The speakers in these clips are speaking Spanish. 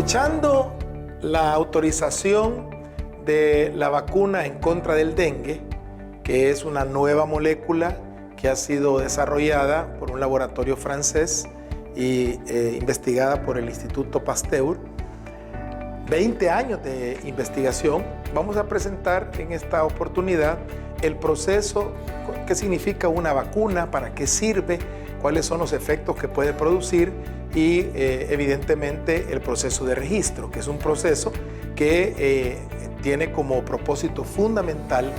Aprovechando la autorización de la vacuna en contra del dengue, que es una nueva molécula que ha sido desarrollada por un laboratorio francés y investigada por el Instituto Pasteur, 20 años de investigación, vamos a presentar en esta oportunidad el proceso, qué significa una vacuna, para qué sirve, cuáles son los efectos que puede producir y evidentemente el proceso de registro, que es un proceso que tiene como propósito fundamental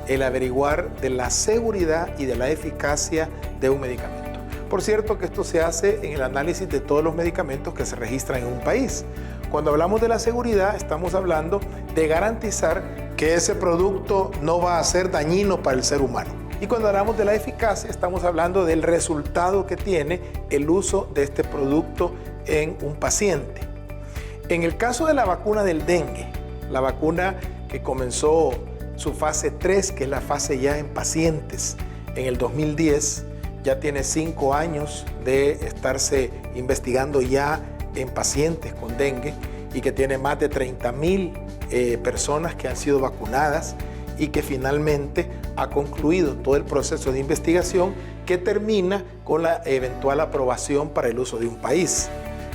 el averiguar de la seguridad y de la eficacia de un medicamento. Por cierto que esto se hace en el análisis de todos los medicamentos que se registran en un país. Cuando hablamos de la seguridad, estamos hablando de garantizar que ese producto no va a ser dañino para el ser humano. Y cuando hablamos de la eficacia, estamos hablando del resultado que tiene el uso de este producto en un paciente. En el caso de la vacuna del dengue, la vacuna que comenzó su fase 3, que es la fase ya en pacientes, en el 2010, ya tiene 5 años de estarse investigando ya en pacientes con dengue y que tiene más de 30.000 personas que han sido vacunadas y que finalmente ha concluido todo el proceso de investigación que termina con la eventual aprobación para el uso de un país.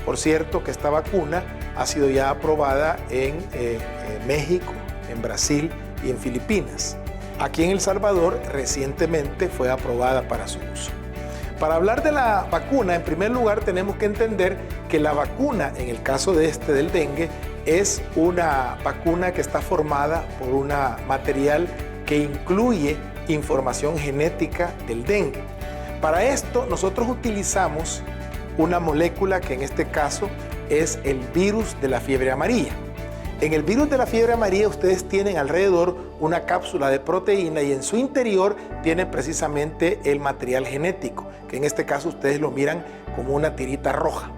Por cierto que esta vacuna ha sido ya aprobada en México, en Brasil y en Filipinas. Aquí en El Salvador recientemente fue aprobada para su uso. Para hablar de la vacuna, en primer lugar tenemos que entender que la vacuna, en el caso de del dengue, es una vacuna que está formada por un material que incluye información genética del dengue. Para esto nosotros utilizamos una molécula que en este caso es el virus de la fiebre amarilla. En el virus de la fiebre amarilla ustedes tienen alrededor una cápsula de proteína y en su interior tienen precisamente el material genético, que en este caso ustedes lo miran como una tirita roja.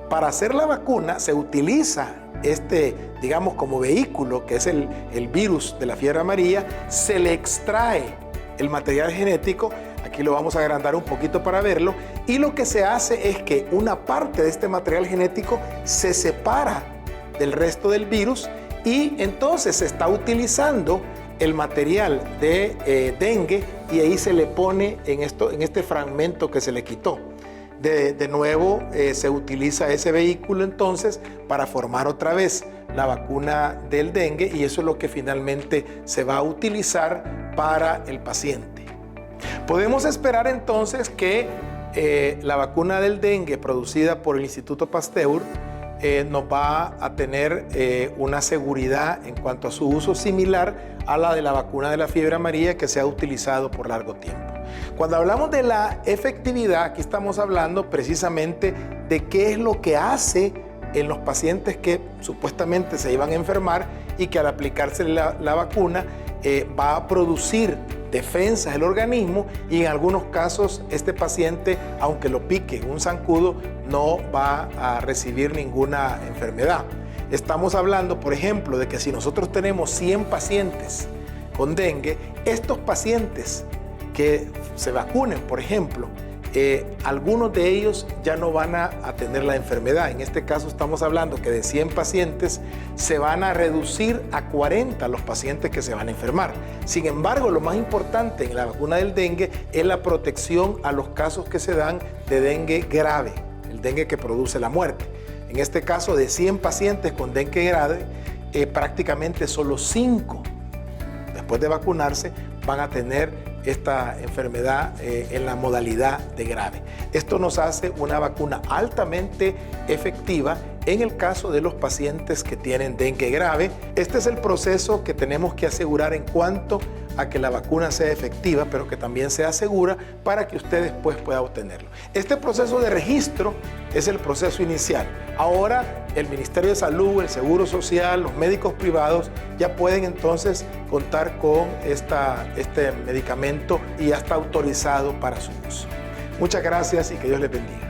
Para hacer la vacuna se utiliza digamos, como vehículo, que es el virus de la fiebre amarilla, se le extrae el material genético, aquí lo vamos a agrandar un poquito para verlo, y lo que se hace es que una parte de este material genético se separa del resto del virus y entonces se está utilizando el material de dengue y ahí se le pone en este fragmento que se le quitó. De nuevo se utiliza ese vehículo entonces para formar otra vez la vacuna del dengue y eso es lo que finalmente se va a utilizar para el paciente. Podemos esperar entonces que la vacuna del dengue producida por el Instituto Pasteur nos va a tener una seguridad en cuanto a su uso similar a la de la vacuna de la fiebre amarilla que se ha utilizado por largo tiempo. Cuando hablamos de la efectividad, aquí estamos hablando precisamente de qué es lo que hace en los pacientes que supuestamente se iban a enfermar y que al aplicarse la vacuna va a producir defensas del organismo y en algunos casos este paciente, aunque lo pique un zancudo, no va a recibir ninguna enfermedad. Estamos hablando, por ejemplo, de que si nosotros tenemos 100 pacientes con dengue, estos pacientes que se vacunen, por ejemplo, algunos de ellos ya no van a tener la enfermedad. En este caso estamos hablando que de 100 pacientes se van a reducir a 40 los pacientes que se van a enfermar. Sin embargo, lo más importante en la vacuna del dengue es la protección a los casos que se dan de dengue grave, el dengue que produce la muerte. En este caso, de 100 pacientes con dengue grave, prácticamente solo 5 después de vacunarse van a tener esta enfermedad en la modalidad de grave. Esto nos hace una vacuna altamente efectiva en el caso de los pacientes que tienen dengue grave. Este es el proceso que tenemos que asegurar en cuanto a que la vacuna sea efectiva, pero que también sea segura para que usted después pueda obtenerlo. Este proceso de registro es el proceso inicial. Ahora el Ministerio de Salud, el Seguro Social, los médicos privados ya pueden entonces contar con este medicamento y ya está autorizado para su uso. Muchas gracias y que Dios les bendiga.